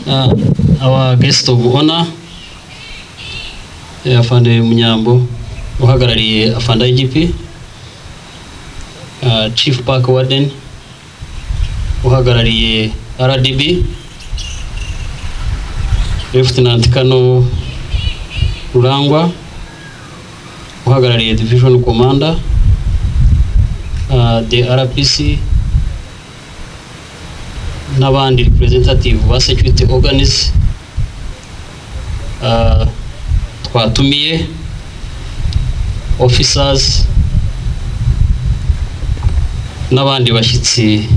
Our guest of honor, Afande Munyambo, uhagarariye Afande IGP, Chief Park Warden, uhagarariye RDB, Lieutenant Kano Rurangwa, uhagarariye Division Commander, the RPC, n'abandi representative ba security organs, twatumiye officers n'abandi bashyitsi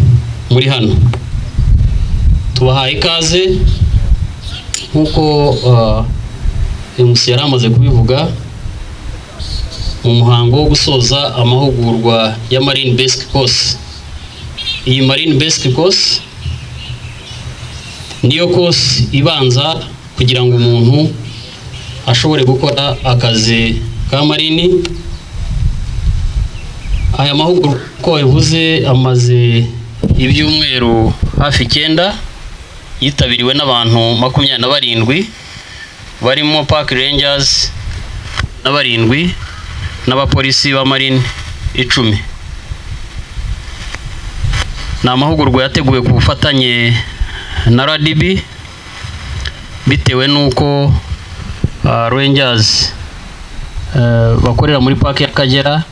muri hano. Tubahaye ikaze nkuko MC yaramaze kubivuga mu muhango wo gusoza amahugurwa ya Marine Basic Course. Iyi Marine Basic Course niyo course ibanza kugira ngo umuntu ashobore gukora akazi ka Marine. Aya mahugurwa ko bivuze amaze ibyumweru hafi 9, yitabiriwe n'abantu 27 barimo Park Rangers n'abarindwi n'abapolisi ba Marine 10. Na mahugurwa yateguwe ku bufatanye na RDB bitewe nuko Rangers bakorera muri park y'Akagera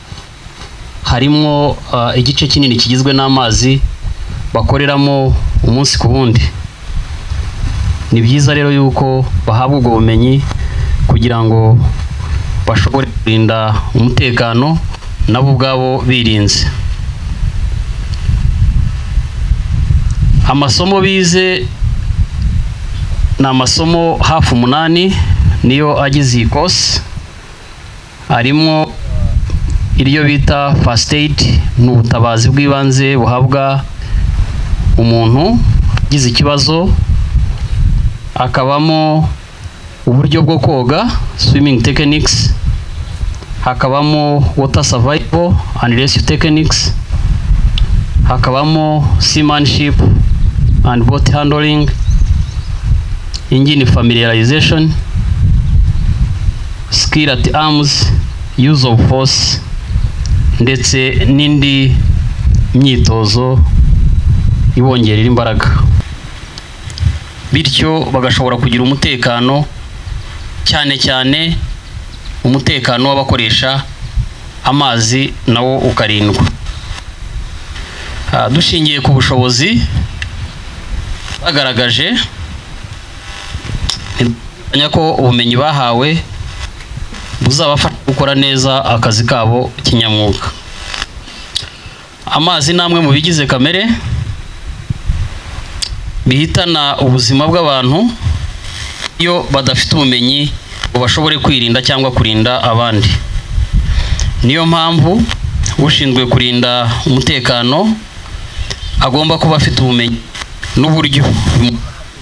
harimo igice kinini kigizwe n'amazi bakoreramo umunsi ku wundi. Ni byiza rero yuko bahabwa ubwo bumenyi kugira ngo bashobore kurinda umutekano nabo ubwabo birinze. Amasomo bize na amasomo hafi 8 niyo agize iyi course. Harimo iriyo bita first aid, n'ubutabazi bw'ibanze buhabwa umuntu gize ikibazo. Hakabamo uburyo bwo koga, swimming techniques. Hakabamo water survival and rescue techniques. Hakabamo seamanship and boat handling, engine familiarization, skill at arms, use of force, ndetse n'indi myitozo ibongerera imbaraga, bityo bagashobora kugira umutekano, cyane cyane umutekano w'abakoresha amazi nawo ukarindwa. Dushingiye ku bushobozi bagaragaje ko ubumenyi bahawe buzabafasha gukora neza akazi kabo kinyamwuga. Amazi namwe mu bigize kamere bihitana ubuzima bw'abantu iyo badafite ubumenyi ngo bashobore kwirinda cyangwa kurinda abandi. Niyo mpamvu ushinzwe kurinda umutekano agomba kuba afite ubumenyi n'uburyo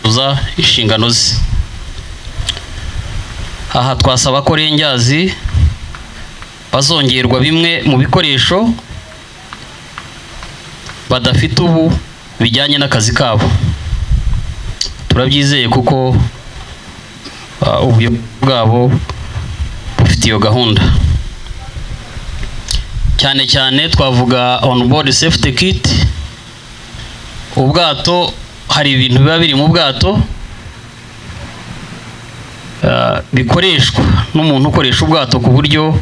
buza inshingano ze. Aha twasaba ko Rangers bazongerwa bimwe mu bikoresho badafite ubu bijyanye n'akazi kabo. Turabyizeye kuko ubuyobozi bwabo bufite iyo gahunda. Cyane cyane twavuga on board safety kit. Ubwato, hari ibintu biba biri mu bwato bikoreshwa n'umuntu ukoresha ubwato ku buryo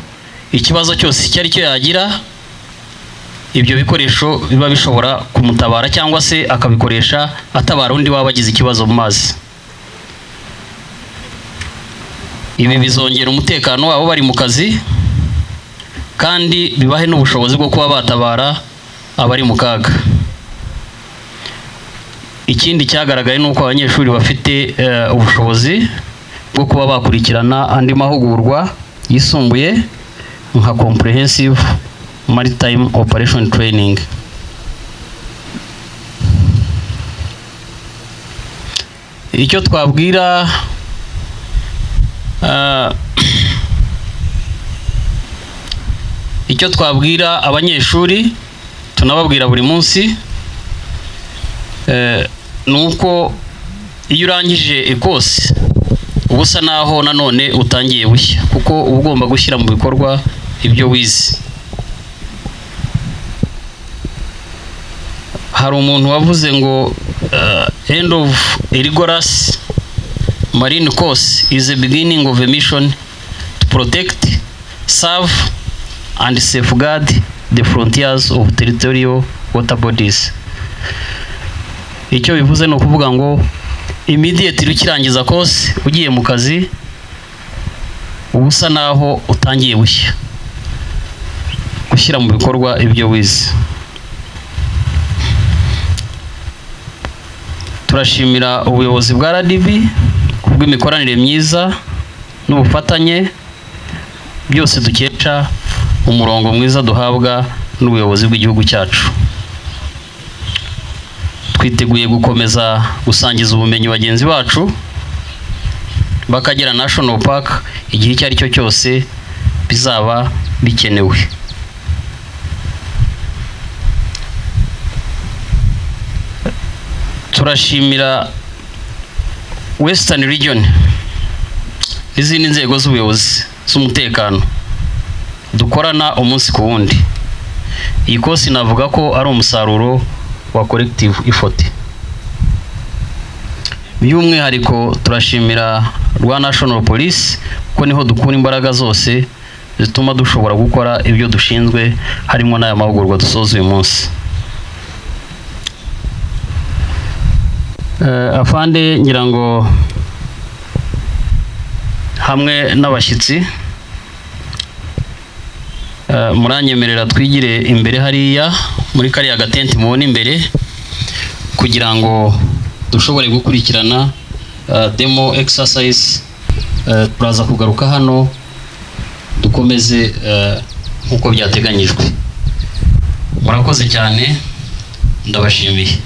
ikibazo cyose cyari cyo yagira, ibyo bikoresho biba bishobora kumutabara cyangwa se akabikoresha atabara undi waba agize ikibazo mu mazi. Ibi bizongera umutekano wabo bari mu kazi kandi bibahe n'ubushobozi bwo kuba batabara abari mu kaga. Ikindi cyagaragaye nuko abanyeshuri bafite ubushobozi bwo kuba bakurikirana andi mahugurwa yisumbuye nka comprehensive maritime operation training. Icyo twabwira abanyeshuri tunababwira buri munsi nuko iyo urangije ikosi ubusa naho nanone utangiye bushya, kuko uba ugomba gushyira mu bikorwa ibyo wize. Hari umuntu wavuze ngo end of a rigorous marine course is the beginning of a mission to protect, serve and safeguard the frontiers of territorial water bodies. Icyo bivuze no kuvuga ngo immediately ukirangiza course ugiye mu kazi ubusa naho utangiye bushya gushyira mu bikorwa ibyo wize. Turashimira ubuyobozi bwa RDB kubw'imikoranire myiza n'ubufatanye byose dukesha umurongo mwiza duhabwa n'ubuyobozi bw'igihugu cyacu. Twiteguye gukomeza gusangiza ubumenyi bagenzi bacu bakagera National Park igihe icyo ari cyo cyose bizaba bikenewe. Turashimira Western Region n'izindi nzego z'ubuyobozi z'umutekano dukorana umunsi ku wundi. Iyi kosi navuga ko ari umusaruro wa collective effort. By'umwihariko turashimira rwa National Police ko niho dukura imbaraga zose zituma dushobora gukora ibyo dushinzwe, harimo n'aya mahugurwa dusoza uyu munsi. Afande, ngira ngo hamwe n'abashyitsi muranyemerera twigire imbere hariya muri kariya gatenti mubona imbere kugira ngo dushobore gukurikirana demo exercise. Turaza kugaruka hano dukomeze nk'uko byateganyijwe. Murakoze cyane, ndabashimiye.